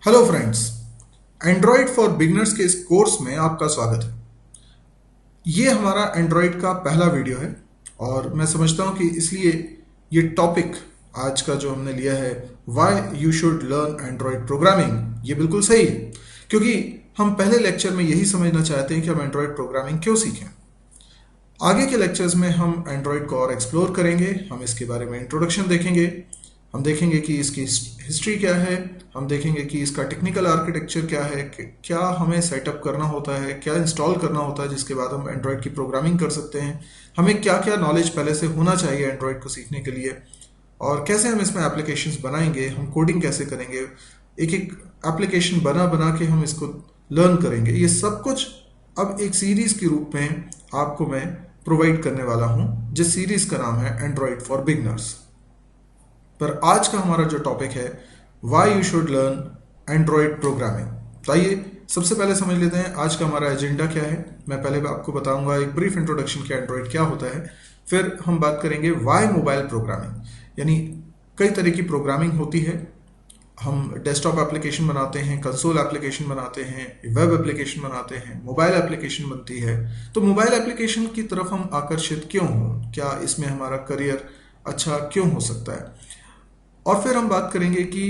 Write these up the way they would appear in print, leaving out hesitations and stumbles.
Hello friends, Android for beginners के इस course में आपका स्वागत है। ये हमारा एंड्रॉयड का पहला वीडियो है और मैं समझता हूँ कि इसलिए ये टॉपिक आज का जो हमने लिया है, why you should learn Android programming, ये बिल्कुल सही है। क्योंकि हम पहले लेक्चर में यही समझना चाहते हैं कि हम एंड्रॉयड प्रोग्रामिंग क्यों सीखें। आगे के लेक्चर्स में हम एंड्रॉयड को और एक्सप्लोर करेंगे, हम इसके बारे में इंट्रोडक्शन देखेंगे, हम देखेंगे कि इसकी हिस्ट्री क्या है, हम देखेंगे कि इसका टेक्निकल आर्किटेक्चर क्या है, क्या हमें सेटअप करना होता है, क्या इंस्टॉल करना होता है जिसके बाद हम एंड्रॉयड की प्रोग्रामिंग कर सकते हैं, हमें क्या क्या नॉलेज पहले से होना चाहिए एंड्रॉयड को सीखने के लिए, और कैसे हम इसमें एप्लीकेशंस बनाएंगे, हम कोडिंग कैसे करेंगे, एक एक एप्लीकेशन बना बना के हम इसको लर्न करेंगे। ये सब कुछ अब एक सीरीज के रूप में आपको मैं प्रोवाइड करने वाला हूं, जिस सीरीज का नाम है एंड्रॉयड फॉर बिगनर्स। पर आज का हमारा जो टॉपिक है, why you should learn Android programming. तो आइए सबसे पहले समझ लेते हैं आज का हमारा एजेंडा क्या है। मैं पहले आपको बताऊंगा एक ब्रीफ इंट्रोडक्शन कि एंड्रॉयड क्या होता है, फिर हम बात करेंगे वाई मोबाइल प्रोग्रामिंग, यानी कई तरह की प्रोग्रामिंग होती है। हम डेस्कटॉप एप्लीकेशन बनाते हैं, कंसोल एप्लीकेशन बनाते हैं, वेब एप्लीकेशन बनाते हैं, मोबाइल एप्लीकेशन बनती है। तो मोबाइल एप्लीकेशन की तरफ हम आकर्षित क्यों हों, क्या इसमें हमारा करियर अच्छा क्यों हो सकता है, और फिर हम बात करेंगे कि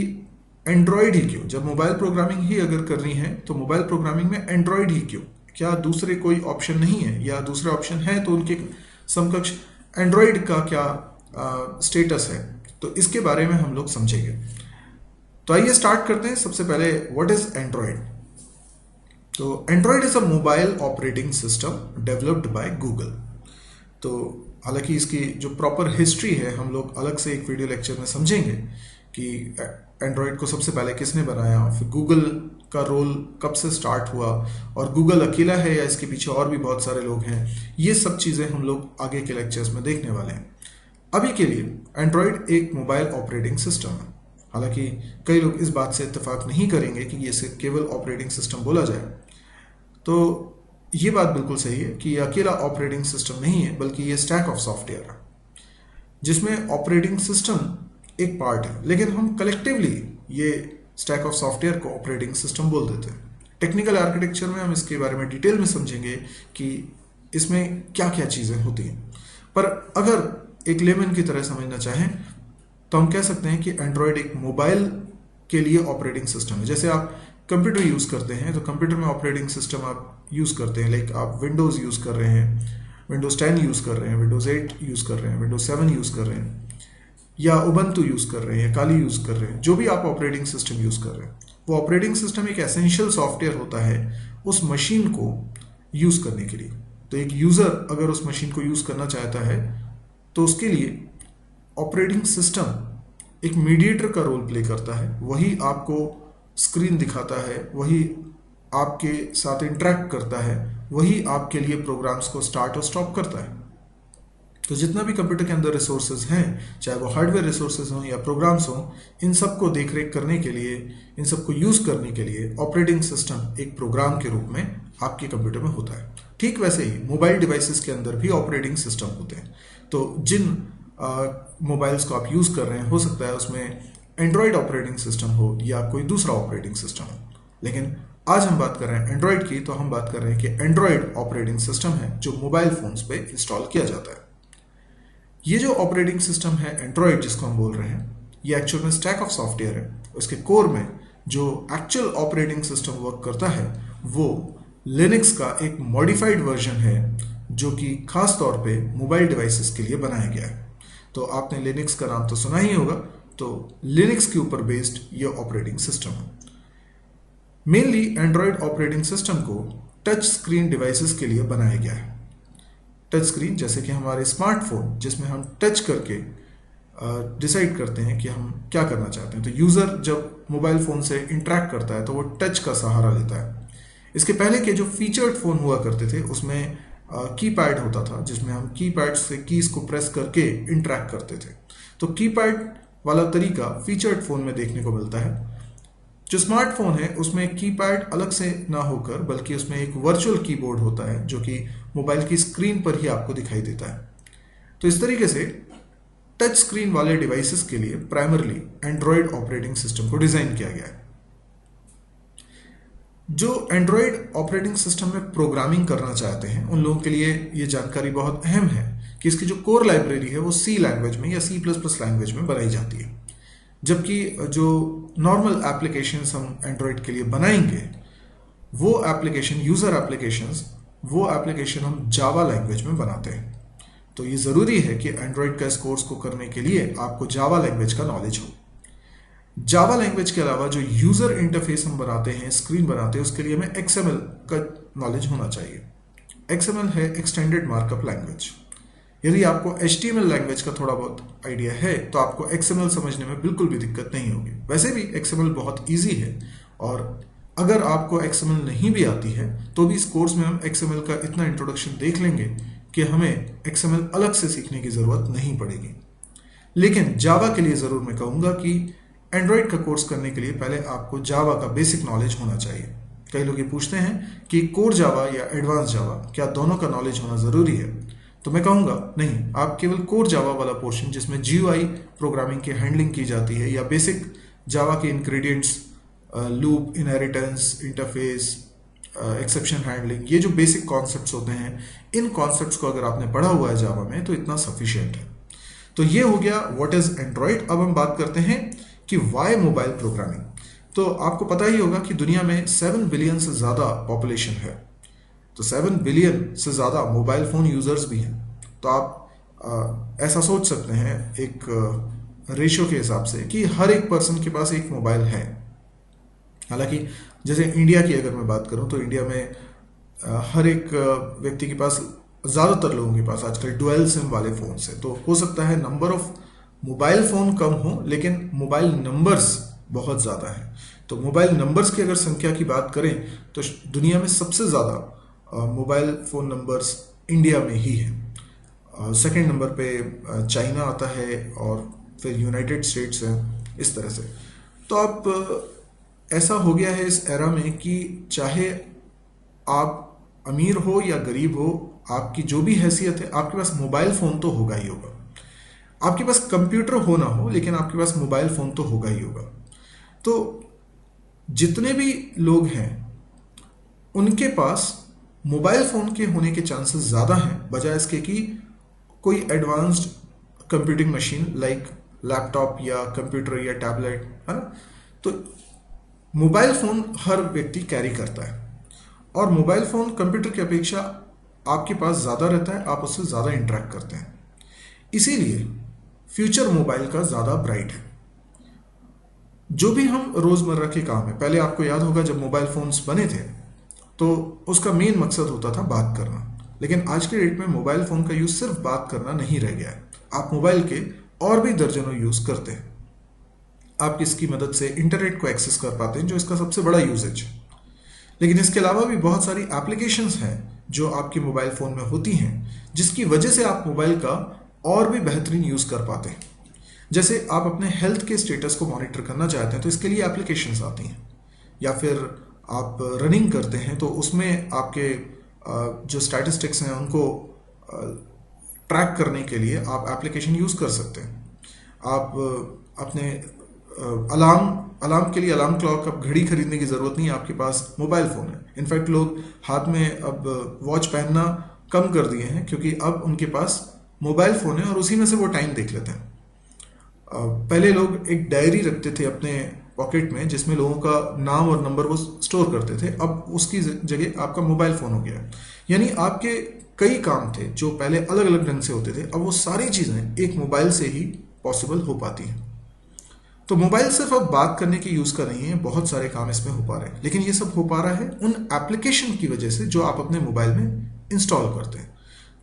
एंड्रॉयड ही क्यों। जब मोबाइल प्रोग्रामिंग ही अगर करनी है तो मोबाइल प्रोग्रामिंग में एंड्रॉयड ही क्यों, क्या दूसरे कोई ऑप्शन नहीं है, या दूसरे ऑप्शन है तो उनके समकक्ष एंड्रॉयड का क्या स्टेटस है, तो इसके बारे में हम लोग समझेंगे। तो आइए स्टार्ट करते हैं। सबसे पहले व्हाट इज एंड्रॉयड। तो Android is a mobile operating system developed by Google. तो हालांकि इसकी जो प्रॉपर हिस्ट्री है हम लोग अलग से एक वीडियो लेक्चर में समझेंगे कि एंड्रॉयड को सबसे पहले किसने बनाया, फिर गूगल का रोल कब से स्टार्ट हुआ, और गूगल अकेला है या इसके पीछे और भी बहुत सारे लोग हैं। ये सब चीज़ें हम लोग आगे के लेक्चर्स में देखने वाले हैं। अभी के लिए एंड्रॉयड एक मोबाइल ऑपरेटिंग सिस्टम है। हालांकि कई लोग इस बात से इत्तेफाक नहीं करेंगे कि इसे केवल ऑपरेटिंग सिस्टम बोला जाए। तो ये बात बिल्कुल सही है कि ये अकेला ऑपरेटिंग सिस्टम नहीं है, बल्कि ये स्टैक ऑफ सॉफ्टवेयर है जिसमें ऑपरेटिंग सिस्टम एक पार्ट है, लेकिन हम कलेक्टिवली ये स्टैक ऑफ सॉफ्टवेयर को ऑपरेटिंग सिस्टम बोल देते हैं। टेक्निकल आर्किटेक्चर में हम इसके बारे में डिटेल में समझेंगे कि इसमें क्या क्या चीज़ें होती हैं। पर अगर एक लेमन की तरह समझना चाहें तो हम कह सकते हैं कि एंड्रॉयड एक मोबाइल के लिए ऑपरेटिंग सिस्टम है। जैसे आप कंप्यूटर यूज़ करते हैं तो कंप्यूटर में ऑपरेटिंग सिस्टम आप यूज़ करते हैं, लाइक आप विंडोज़ यूज़ कर रहे हैं, विंडोज़ 10 यूज़ कर रहे हैं, विंडोज़ 8 यूज़ कर रहे हैं, विंडोज़ 7 यूज़ कर रहे हैं, या उबंटू यूज़ कर रहे हैं, काली यूज़ कर रहे हैं। जो भी आप ऑपरेटिंग सिस्टम यूज़ कर रहे हैं, वो ऑपरेटिंग सिस्टम एक एसेंशियल सॉफ्टवेयर होता है उस मशीन को यूज़ करने के लिए। तो एक यूज़र अगर उस मशीन को यूज़ करना चाहता है तो उसके लिए ऑपरेटिंग सिस्टम एक मीडिएटर का रोल प्ले करता है। वही आपको स्क्रीन दिखाता है, वही आपके साथ इंटरेक्ट करता है, वही आपके लिए प्रोग्राम्स को स्टार्ट और स्टॉप करता है। तो जितना भी कंप्यूटर के अंदर रिसोर्सेज हैं, चाहे वो हार्डवेयर रिसोर्सेज हों या प्रोग्राम्स हों, इन सबको देख रेख करने के लिए, इन सबको यूज़ करने के लिए ऑपरेटिंग सिस्टम एक प्रोग्राम के रूप में आपके कंप्यूटर में होता है। ठीक वैसे ही मोबाइल डिवाइसेस के अंदर भी ऑपरेटिंग सिस्टम होते हैं। तो जिन मोबाइल्स को आप यूज़ कर रहे हैं, हो सकता है उसमें एंड्रॉयड ऑपरेटिंग सिस्टम हो या कोई दूसरा ऑपरेटिंग सिस्टम हो, लेकिन आज हम बात कर रहे हैं एंड्रॉयड की। तो हम बात कर रहे हैं कि एंड्रॉयड ऑपरेटिंग सिस्टम है जो मोबाइल फोन्स पे इंस्टॉल किया जाता है। ये जो ऑपरेटिंग सिस्टम है एंड्रॉयड जिसको हम बोल रहे हैं, ये एक्चुअल में स्टैक ऑफ सॉफ्टवेयर है। उसके कोर में जो एक्चुअल ऑपरेटिंग सिस्टम वर्क करता है वो लिनक्स का एक मॉडिफाइड वर्जन है, जो कि खास तौर पे मोबाइल डिवाइसेस के लिए बनाया गया है। तो आपने लिनक्स का नाम तो सुना ही होगा, तो लिनक्स के ऊपर बेस्ड ये ऑपरेटिंग सिस्टम है। मेनली एंड्रॉयड ऑपरेटिंग सिस्टम को टच स्क्रीन डिवाइसेस के लिए बनाया गया है। टच स्क्रीन जैसे कि हमारे स्मार्टफोन, जिसमें हम टच करके डिसाइड करते हैं कि हम क्या करना चाहते हैं। तो यूज़र जब मोबाइल फ़ोन से इंटरेक्ट करता है तो वो टच का सहारा लेता है। इसके पहले के जो फीचर्ड फ़ोन हुआ करते थे उसमें कीपैड होता था, जिसमें हम कीपैड से कीज को प्रेस करके इंटरेक्ट करते थे। तो कीपैड वाला तरीका फीचर्ड फ़ोन में देखने को मिलता है। जो स्मार्टफोन है उसमें कीपैड अलग से ना होकर बल्कि उसमें एक वर्चुअल कीबोर्ड होता है जो कि मोबाइल की स्क्रीन पर ही आपको दिखाई देता है। तो इस तरीके से टच स्क्रीन वाले डिवाइसेस के लिए प्राइमरली एंड्रॉयड ऑपरेटिंग सिस्टम को डिज़ाइन किया गया है। जो एंड्रॉयड ऑपरेटिंग सिस्टम में प्रोग्रामिंग करना चाहते हैं उन लोगों के लिए ये जानकारी बहुत अहम है कि इसकी जो कोर लाइब्रेरी है वो सी लैंग्वेज में या सी प्लस प्लस लैंग्वेज में बनाई जाती है, जबकि जो नॉर्मल एप्लीकेशंस हम एंड्रॉयड के लिए बनाएंगे वो एप्लीकेशन यूज़र एप्लीकेशंस वो एप्लीकेशन हम जावा लैंग्वेज में बनाते हैं। तो ये ज़रूरी है कि एंड्रॉयड का इस कोर्स को करने के लिए आपको जावा लैंग्वेज का नॉलेज हो। जावा लैंग्वेज के अलावा जो यूज़र इंटरफेस हम बनाते हैं, स्क्रीन बनाते हैं, उसके लिए हमें XML का नॉलेज होना चाहिए। XML है एक्सटेंडेड मार्कअप लैंग्वेज। यदि आपको HTML लैंग्वेज का थोड़ा बहुत आइडिया है तो आपको XML समझने में बिल्कुल भी दिक्कत नहीं होगी। वैसे भी XML बहुत ईजी है, और अगर आपको XML नहीं भी आती है तो भी इस कोर्स में हम XML का इतना इंट्रोडक्शन देख लेंगे कि हमें XML अलग से सीखने की ज़रूरत नहीं पड़ेगी। लेकिन जावा के लिए ज़रूर मैं कहूँगा कि एंड्रॉयड का कोर्स करने के लिए पहले आपको जावा का बेसिक नॉलेज होना चाहिए। कई लोग ये पूछते हैं कि कोर जावा या एडवांस जावा, क्या दोनों का नॉलेज होना ज़रूरी है? तो मैं कहूँगा नहीं, आप केवल कोर जावा वाला पोर्शन जिसमें GUI प्रोग्रामिंग की हैंडलिंग की जाती है या बेसिक जावा के ingredients, loop, inheritance, interface, exception handling, ये जो बेसिक कॉन्सेप्ट्स होते हैं, इन कॉन्सेप्ट्स को अगर आपने पढ़ा हुआ है जावा में तो इतना सफिशिएंट है। तो ये हो गया व्हाट इज एंड्रॉयड। अब हम बात करते हैं कि वाई मोबाइल प्रोग्रामिंग। तो आपको पता ही होगा कि दुनिया में 7 बिलियन से ज़्यादा पॉपुलेशन है, तो 7 बिलियन से ज़्यादा मोबाइल फ़ोन यूज़र्स भी हैं। तो आप ऐसा सोच सकते हैं एक रेशियो के हिसाब से कि हर एक पर्सन के पास एक मोबाइल है। हालांकि जैसे इंडिया की अगर मैं बात करूं तो इंडिया में हर एक व्यक्ति के पास, ज़्यादातर लोगों के पास आजकल डुअल सिम वाले फ़ोन्स हैं। तो हो सकता है नंबर ऑफ मोबाइल फ़ोन कम हो लेकिन मोबाइल नंबर्स बहुत ज़्यादा है। तो मोबाइल नंबर्स की अगर संख्या की बात करें तो दुनिया में सबसे ज़्यादा मोबाइल फ़ोन नंबर्स इंडिया में ही है। सेकंड नंबर पे चाइना आता है और फिर यूनाइटेड स्टेट्स है, इस तरह से। तो आप ऐसा हो गया है इस एरा में कि चाहे आप अमीर हो या गरीब हो, आपकी जो भी हैसियत है, आपके पास मोबाइल फ़ोन तो होगा ही होगा। आपके पास कंप्यूटर हो ना हो लेकिन आपके पास मोबाइल फ़ोन तो होगा ही होगा। तो जितने भी लोग हैं उनके पास मोबाइल फ़ोन के होने के चांसेस ज़्यादा हैं बजाय इसके कि कोई advanced computing machine like laptop या कंप्यूटर या टैबलेट, है ना। तो मोबाइल फ़ोन हर व्यक्ति कैरी करता है और मोबाइल फ़ोन कंप्यूटर की अपेक्षा आपके पास ज़्यादा रहता है, आप उससे ज़्यादा इंटरेक्ट करते हैं। इसीलिए फ्यूचर मोबाइल का ज़्यादा ब्राइट है। जो भी हम रोज़मर्रा के काम है, पहले आपको याद होगा जब मोबाइल फ़ोन्स बने थे तो उसका मेन मकसद होता था बात करना, लेकिन आज के डेट में मोबाइल फ़ोन का यूज़ सिर्फ बात करना नहीं रह गया है। आप मोबाइल के और भी दर्जनों यूज़ करते हैं। आप इसकी मदद से इंटरनेट को एक्सेस कर पाते हैं जो इसका सबसे बड़ा यूजेज है। लेकिन इसके अलावा भी बहुत सारी एप्लीकेशंस हैं जो आपके मोबाइल फ़ोन में होती हैं जिसकी वजह से आप मोबाइल का और भी बेहतरीन यूज़ कर पाते हैं। जैसे आप अपने हेल्थ के स्टेटस को मॉनिटर करना चाहते हैं तो इसके लिए एप्लीकेशंस आती हैं, या फिर आप रनिंग करते हैं तो उसमें आपके जो स्टैटिस्टिक्स हैं उनको ट्रैक करने के लिए आप एप्लीकेशन यूज़ कर सकते हैं। आप अपने अलार्म के लिए अलार्म क्लॉक, अब घड़ी खरीदने की ज़रूरत नहीं है, आपके पास मोबाइल फ़ोन है। इनफैक्ट लोग हाथ में अब वॉच पहनना कम कर दिए हैं क्योंकि अब उनके पास मोबाइल फ़ोन है और उसी में से वो टाइम देख लेते हैं। पहले लोग एक डायरी रखते थे अपने पॉकेट में जिसमें लोगों का नाम और नंबर वो स्टोर करते थे, अब उसकी जगह आपका मोबाइल फ़ोन हो गया। यानी आपके कई काम थे जो पहले अलग अलग ढंग से होते थे, अब वो सारी चीज़ें एक मोबाइल से ही पॉसिबल हो पाती हैं। तो मोबाइल सिर्फ अब बात करने के यूज़ का नहीं है, बहुत सारे काम इसमें हो पा रहे हैं, लेकिन ये सब हो पा रहा है उन एप्लीकेशन की वजह से जो आप अपने मोबाइल में इंस्टॉल करते हैं।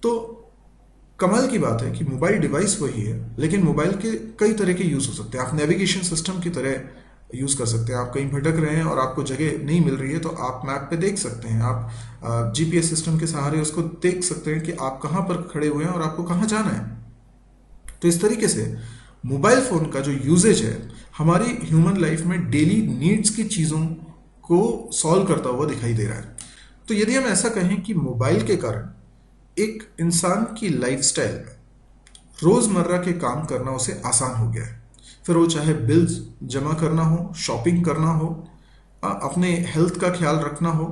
तो कमाल की बात है कि मोबाइल डिवाइस वही है लेकिन मोबाइल के कई तरह के यूज़ हो सकते हैं। आप नेविगेशन सिस्टम की तरह यूज़ कर सकते हैं। आप कहीं भटक रहे हैं और आपको जगह नहीं मिल रही है तो आप मैप पे देख सकते हैं, आप GPS सिस्टम के सहारे उसको देख सकते हैं कि आप कहाँ पर खड़े हुए हैं और आपको कहाँ जाना है। तो इस तरीके से मोबाइल फ़ोन का जो यूजेज है हमारी ह्यूमन लाइफ में डेली नीड्स की चीज़ों को सॉल्व करता हुआ दिखाई दे रहा है। तो यदि हम ऐसा कहें कि मोबाइल के कारण एक इंसान की लाइफस्टाइल में रोज़मर्रा के काम करना उसे आसान हो गया है, फिर वो चाहे बिल्स जमा करना हो, शॉपिंग करना हो, अपने हेल्थ का ख्याल रखना हो,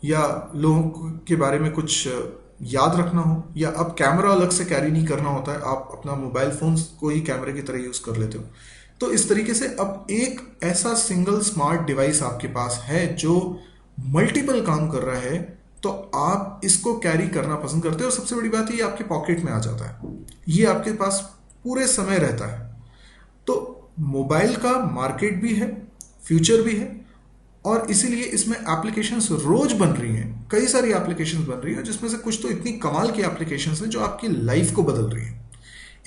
या लोगों के बारे में कुछ याद रखना हो, या अब कैमरा अलग से कैरी नहीं करना होता है, आप अपना मोबाइल फोन को ही कैमरे की तरह यूज कर लेते हो। तो इस तरीके से अब एक ऐसा सिंगल स्मार्ट डिवाइस आपके पास है जो मल्टीपल काम कर रहा है, तो आप इसको कैरी करना पसंद करते हो। और सबसे बड़ी बात ये आपके पॉकेट में आ जाता है, ये आपके पास पूरे समय रहता है। तो मोबाइल का मार्केट भी है, फ्यूचर भी है, और इसीलिए इसमें एप्लीकेशंस रोज बन रही हैं, कई सारी एप्लीकेशंस बन रही हैं, जिसमें से कुछ तो इतनी कमाल की एप्लीकेशंस हैं जो आपकी लाइफ को बदल रही हैं।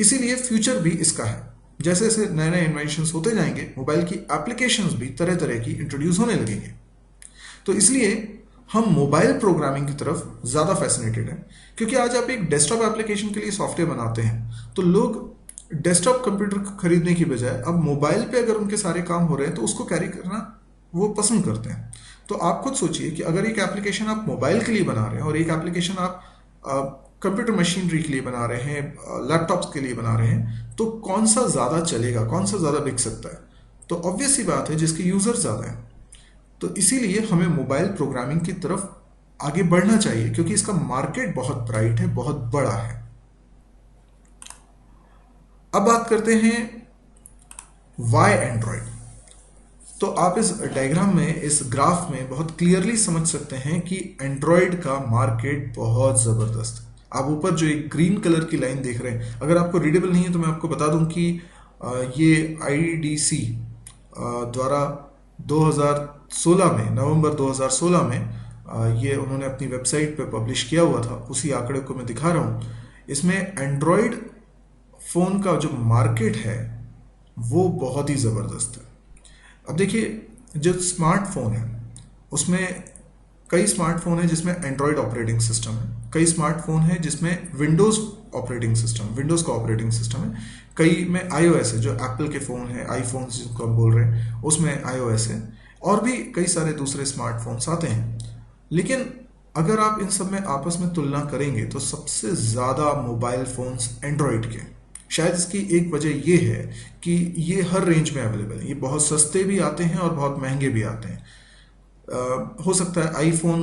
इसीलिए फ्यूचर भी इसका है। जैसे जैसे नए नए इन्वेंशंस होते जाएंगे, मोबाइल की एप्लीकेशंस भी तरह तरह की इंट्रोड्यूस होने लगेंगे। तो इसलिए हम मोबाइल प्रोग्रामिंग की तरफ ज़्यादा फैसिनेटेड हैं, क्योंकि आज आप एक डेस्कटॉप एप्लीकेशन के लिए सॉफ्टवेयर बनाते हैं तो लोग डेस्कटॉप कंप्यूटर खरीदने की बजाय अब मोबाइल पे अगर उनके सारे काम हो रहे हैं तो उसको कैरी करना वो पसंद करते हैं। तो आप खुद सोचिए कि अगर एक एप्लीकेशन आप मोबाइल के लिए बना रहे हैं और एक एप्लीकेशन आप कंप्यूटर मशीनरी के लिए बना रहे हैं, लैपटॉप्स के लिए बना रहे हैं, तो कौन सा ज़्यादा चलेगा, कौन सा ज़्यादा बिक सकता है? तो ऑब्वियस सी बात है जिसके यूज़र ज़्यादा हैं। तो इसीलिए हमें मोबाइल प्रोग्रामिंग की तरफ आगे बढ़ना चाहिए, क्योंकि इसका मार्केट बहुत ब्राइट है, बहुत बड़ा है। अब बात करते हैं वाई एंड्रॉयड। तो आप इस डायग्राम में, इस ग्राफ में बहुत क्लियरली समझ सकते हैं कि एंड्रॉयड का मार्केट बहुत ज़बरदस्त है। आप ऊपर जो एक ग्रीन कलर की लाइन देख रहे हैं, अगर आपको रीडेबल नहीं है तो मैं आपको बता दूं कि ये आईडीसी द्वारा 2016 में, नवंबर 2016 में ये उन्होंने अपनी वेबसाइट पे पब्लिश किया हुआ था। उसी आंकड़े को मैं दिखा रहा हूँ। इसमें एंड्रॉयड फ़ोन का जो मार्केट है वो बहुत ही ज़बरदस्त है। अब देखिए, जो स्मार्टफोन है उसमें कई स्मार्टफोन है जिसमें एंड्रॉयड ऑपरेटिंग सिस्टम है, कई स्मार्टफोन है जिसमें विंडोज़ ऑपरेटिंग सिस्टम, विंडोज़ का ऑपरेटिंग सिस्टम है, कई में आईओएस है, जो एप्पल के फ़ोन है, आईफोन जिनको हम बोल रहे हैं उसमें आईओएस है, और भी कई सारे दूसरे स्मार्टफोन्स आते हैं। लेकिन अगर आप इन सब में आपस में तुलना करेंगे तो सबसे ज़्यादा मोबाइल फ़ोन्स एंड्रॉयड के। शायद इसकी एक वजह ये है कि ये हर रेंज में अवेलेबल है। ये बहुत सस्ते भी आते हैं और बहुत महंगे भी आते हैं। हो सकता है आईफोन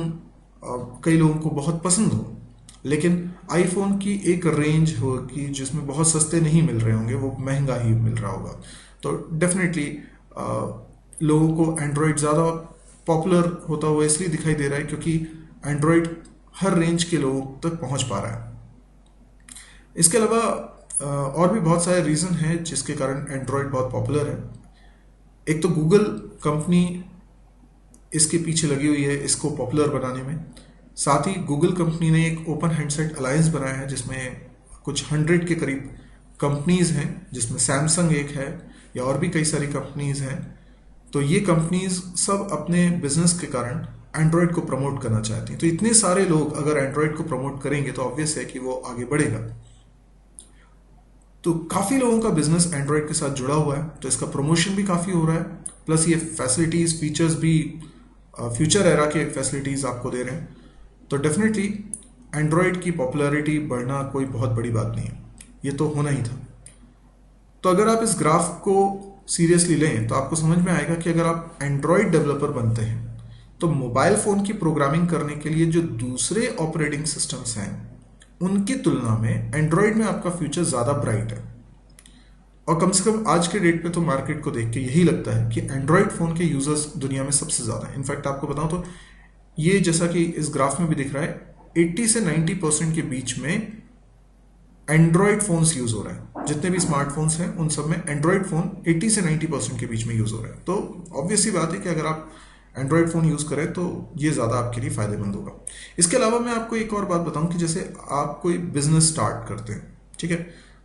कई लोगों को बहुत पसंद हो, लेकिन आईफोन की एक रेंज होगी जिसमें बहुत सस्ते नहीं मिल रहे होंगे, वो महंगा ही मिल रहा होगा। तो डेफिनेटली लोगों को एंड्रॉयड ज़्यादा पॉपुलर होता हुआ इसलिए दिखाई दे रहा है क्योंकि एंड्रॉयड हर रेंज के लोगों तक पहुंच पा रहा है। इसके अलावा और भी बहुत सारे रीज़न हैं जिसके कारण एंड्रॉयड बहुत पॉपुलर है। एक तो गूगल कंपनी इसके पीछे लगी हुई है इसको पॉपुलर बनाने में। साथ ही गूगल कंपनी ने एक ओपन हैंडसेट अलायंस बनाया है जिसमें कुछ 100 के करीब कंपनीज हैं, जिसमें सैमसंग एक है, या और भी कई सारी कंपनीज हैं। तो ये कंपनीज सब अपने बिजनेस के कारण एंड्रॉयड को प्रमोट करना चाहती हैं। तो इतने सारे लोग अगर एंड्रॉयड को प्रमोट करेंगे तो ऑब्वियस है कि वो आगे बढ़ेगा। तो काफ़ी लोगों का बिजनेस एंड्रॉयड के साथ जुड़ा हुआ है, तो इसका प्रमोशन भी काफ़ी हो रहा है। प्लस ये फैसिलिटीज़, फीचर्स भी फ्यूचर एरा के फैसिलिटीज़ आपको दे रहे हैं। तो डेफिनेटली एंड्रॉयड की पॉपुलैरिटी बढ़ना कोई बहुत बड़ी बात नहीं है, ये तो होना ही था। तो अगर आप इस ग्राफ को सीरियसली लें तो आपको समझ में आएगा कि अगर आप एंड्रॉयड डेवलपर बनते हैं तो मोबाइल फ़ोन की प्रोग्रामिंग करने के लिए जो दूसरे ऑपरेटिंग सिस्टम्स हैं उनकी तुलना में एंड्रॉयड में आपका फ्यूचर ज़्यादा ब्राइट है। और कम से कम आज के डेट पे तो मार्केट को देख के यही लगता है कि एंड्रॉयड फ़ोन के यूज़र्स दुनिया में सबसे ज़्यादा हैं। इनफैक्ट आपको बताऊं तो ये जैसा कि इस ग्राफ में भी दिख रहा है, 80 से 90% के बीच में एंड्रॉयड फ़ोन्स यूज़ हो रहा है। जितने भी स्मार्टफोन्स हैं उन सब में एंड्रॉयड फ़ोन 80 से 90% के बीच में यूज़ हो रहा है। तो ऑब्वियस सी बात है कि अगर आप एंड्रॉयड फ़ोन यूज़ करें तो ये ज़्यादा आपके लिए फ़ायदेमंद होगा। इसके अलावा मैं आपको एक और बात बताऊं कि जैसे आप कोई बिजनेस स्टार्ट करते हैं, ठीक है,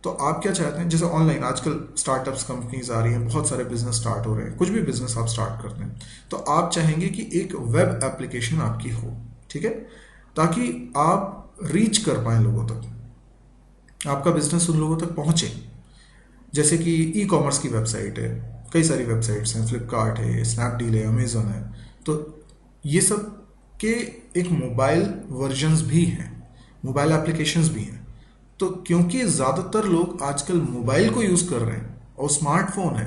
तो आप क्या चाहते हैं, जैसे ऑनलाइन आजकल स्टार्टअप्स कंपनीज आ रही हैं, बहुत सारे बिजनेस स्टार्ट हो रहे हैं, कुछ भी बिजनेस आप स्टार्ट करते हैं तो आप चाहेंगे कि एक वेब एप्लीकेशन आपकी हो, ठीक है, ताकि आप रीच कर पाएँ लोगों तक, आपका बिजनेस उन लोगों तक पहुँचे। जैसे कि ई कॉमर्स की वेबसाइट है, कई सारी वेबसाइट्स हैं, फ्लिपकार्ट है, स्नैपडील है, अमेजोन है, तो ये सब के एक मोबाइल वर्जन्स भी हैं, मोबाइल एप्लीकेशंस भी हैं। तो क्योंकि ज़्यादातर लोग आजकल मोबाइल को यूज़ कर रहे हैं और स्मार्टफोन है,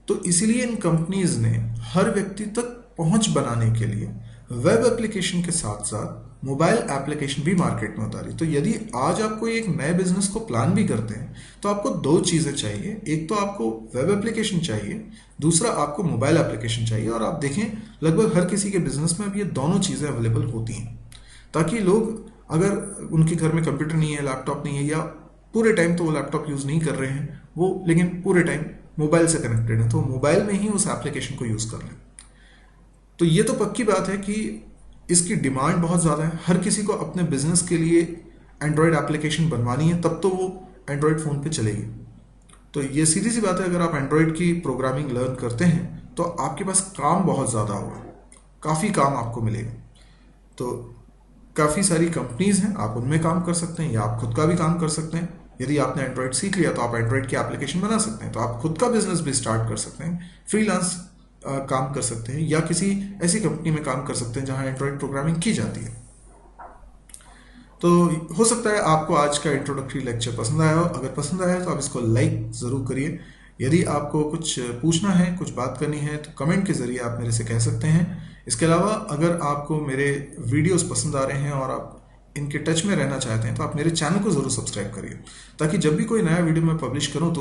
तो इसीलिए इन कंपनीज ने हर व्यक्ति तक पहुंच बनाने के लिए वेब एप्लीकेशन के साथ साथ मोबाइल एप्लीकेशन भी मार्केट में उतारी। तो यदि आज आप कोई एक नए बिजनेस को प्लान भी करते हैं तो आपको दो चीज़ें चाहिए, एक तो आपको वेब एप्लीकेशन चाहिए, दूसरा आपको मोबाइल एप्लीकेशन चाहिए। और आप देखें लगभग हर किसी के बिजनेस में अब ये दोनों चीज़ें अवेलेबल होती हैं, ताकि लोग अगर उनके घर में कंप्यूटर नहीं है, लैपटॉप नहीं है, या पूरे टाइम तो वो लैपटॉप यूज़ नहीं कर रहे हैं वो, लेकिन पूरे टाइम मोबाइल से कनेक्टेड है, तो मोबाइल में ही उस एप्लीकेशन को यूज़ कर लें। तो ये तो पक्की बात है कि इसकी डिमांड बहुत ज़्यादा है, हर किसी को अपने बिजनेस के लिए एंड्रॉयड एप्लीकेशन बनवानी है, तब तो वो एंड्रॉयड फ़ोन पे चलेगी। तो ये सीधी सी बात है, अगर आप एंड्रॉयड की प्रोग्रामिंग लर्न करते हैं तो आपके पास काम बहुत ज़्यादा होगा, काफ़ी काम आपको मिलेगा। तो काफ़ी सारी कंपनीज हैं, आप उनमें काम कर सकते हैं या आप खुद का भी काम कर सकते हैं। यदि आपने एंड्रॉयड सीख लिया तो आप एंड्रॉयड की एप्लीकेशन बना सकते हैं, तो आप खुद का बिजनेस भी स्टार्ट कर सकते हैं, फ्रीलांस काम कर सकते हैं, या किसी ऐसी कंपनी में काम कर सकते हैं जहां एंड्रॉयड प्रोग्रामिंग की जाती है। तो हो सकता है आपको आज का इंट्रोडक्टरी लेक्चर पसंद आया हो। अगर पसंद आया तो आप इसको लाइक ज़रूर करिए। यदि आपको कुछ पूछना है, कुछ बात करनी है, तो कमेंट के ज़रिए आप मेरे से कह सकते हैं। इसके अलावा अगर आपको मेरे वीडियोस पसंद आ रहे हैं और आप इनके टच में रहना चाहते हैं तो आप मेरे चैनल को ज़रूर सब्सक्राइब करिए, ताकि जब भी कोई नया वीडियो मैं पब्लिश करूं तो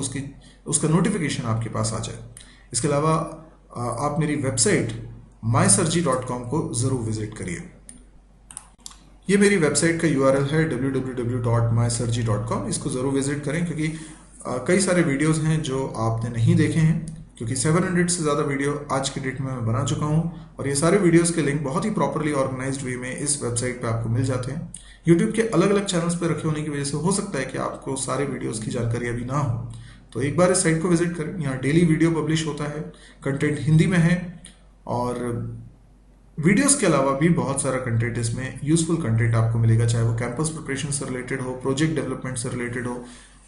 उसका नोटिफिकेशन आपके पास आ जाए। इसके अलावा आप मेरी वेबसाइट mysirji.com को ज़रूर विजिट करिए। ये मेरी वेबसाइट का URL है www.mysirji.com। इसको ज़रूर विजिट करें, क्योंकि कई सारे वीडियोस हैं जो आपने नहीं देखे हैं, क्योंकि 700 से ज़्यादा वीडियो आज की डेट में मैं बना चुका हूँ, और ये सारे वीडियोस के लिंक बहुत ही प्रॉपरली ऑर्गेनाइज्ड वे में इस वेबसाइट पे आपको मिल जाते हैं। यूट्यूब के अलग अलग चैनल्स पे रखे होने की वजह से हो सकता है कि आपको सारे वीडियोस की जानकारी अभी ना हो, तो एक बार इस साइट को विजिट करें। यहाँ डेली वीडियो पब्लिश होता है, कंटेंट हिंदी में है, और वीडियोस के अलावा भी बहुत सारा कंटेंट, इसमें यूजफुल कंटेंट आपको मिलेगा, चाहे वो कैंपस प्रिपरेशन से रिलेटेड हो, प्रोजेक्ट डेवलपमेंट से रिलेटेड हो।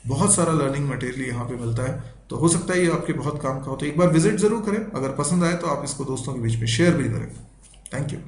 बहुत सारा लर्निंग मटेरियल यहाँ पे मिलता है, तो हो सकता है ये आपके बहुत काम का हो। तो एक बार विजिट जरूर करें। अगर पसंद आए तो आप इसको दोस्तों के बीच में शेयर भी करें। Thank you.